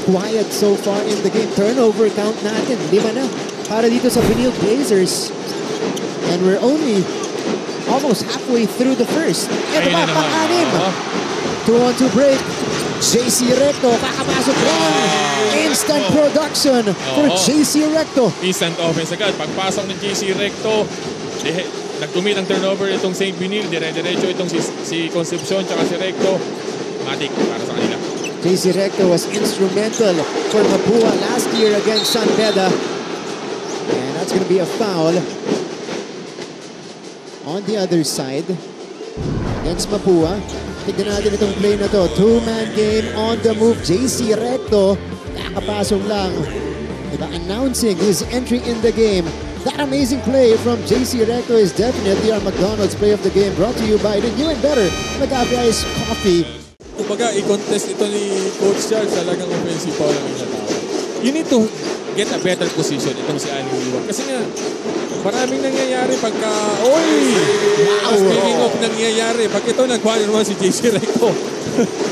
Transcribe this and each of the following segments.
quiet so far in the game. Turnover count natin, 5 na para dito sa Benil Blazers. And we're only almost halfway through the first. Ito ba, pang-anim. 2-on-2 break. JC Recto, kakapasok lang. Instant production for JC Recto. Instant offense agad. Pagpasok ng JC Recto, nagtumit ang turnover itong St. Benil. Dire-diretso itong si Concepcion tsaka si Recto. Matik para sa kanila. JC Recto was instrumental for Mapua last year against San Beda. And that's going to be a foul. On the other side, against Mapua. Tignan natin itong play na to. Two-man game on the move. JC Recto, kakapasok lang. Diba, announcing his entry in the game. That amazing play from JC Recto is definitely our McDonald's play of the game. Brought to you by the new and better McCafe Ice Coffee. Kumbaga, i-contest ito ni Coach Charles, talagang offensive foul ang inatawag. You need to get a better position itong si Aling Liwag. Kasi nga, maraming nangyayari pagka, speaking of nangyayari, pag ito nagkuha naman si JC Recto,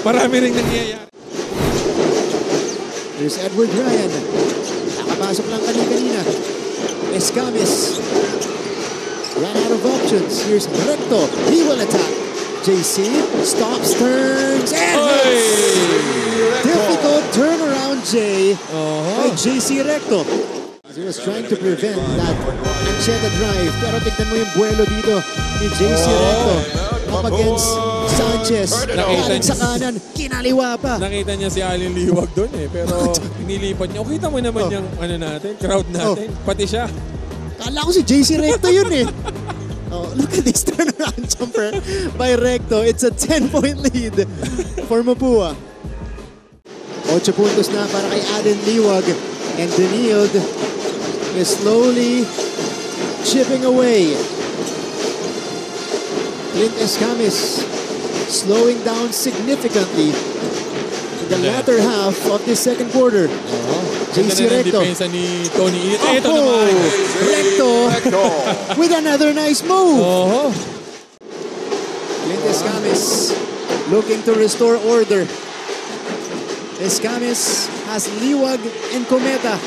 marami rin nangyayari. Here's Edward Ryan. Nakapasok lang kanina. Escamis. Ran out of options. Here's Recto. He will attack. JC stops, turns, and hits. Difficult turnaround, Jay, by JC Recto. He was trying to prevent that Ancheta drive. Pero tignan mo yung buwelo dito ni JC Recto up against Sanchez. Galing sa kanan, kinaliwa pa. Nakita niya si Aling Liwag doon pero inilipat niya. Kita mo naman yung crowd natin. Pati siya. Kala ko si JC Recto yun eh. Look at this turnaround jumper by Recto. It's a 10-point lead for Mapua. 8 puntos na para kay Aden Liwag. And Denild is slowly chipping away. Clint Escamis slowing down significantly in the latter half of the second quarter. JC Recto. Depensa ni Tony. Recto with another nice move. Clint Escamis looking to restore order. Escamis has Liwag and Cometa.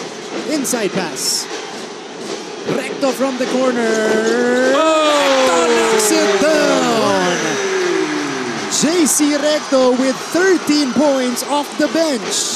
Inside pass. Recto from the corner. Recto knocks it down. JC Recto with 13 points off the bench.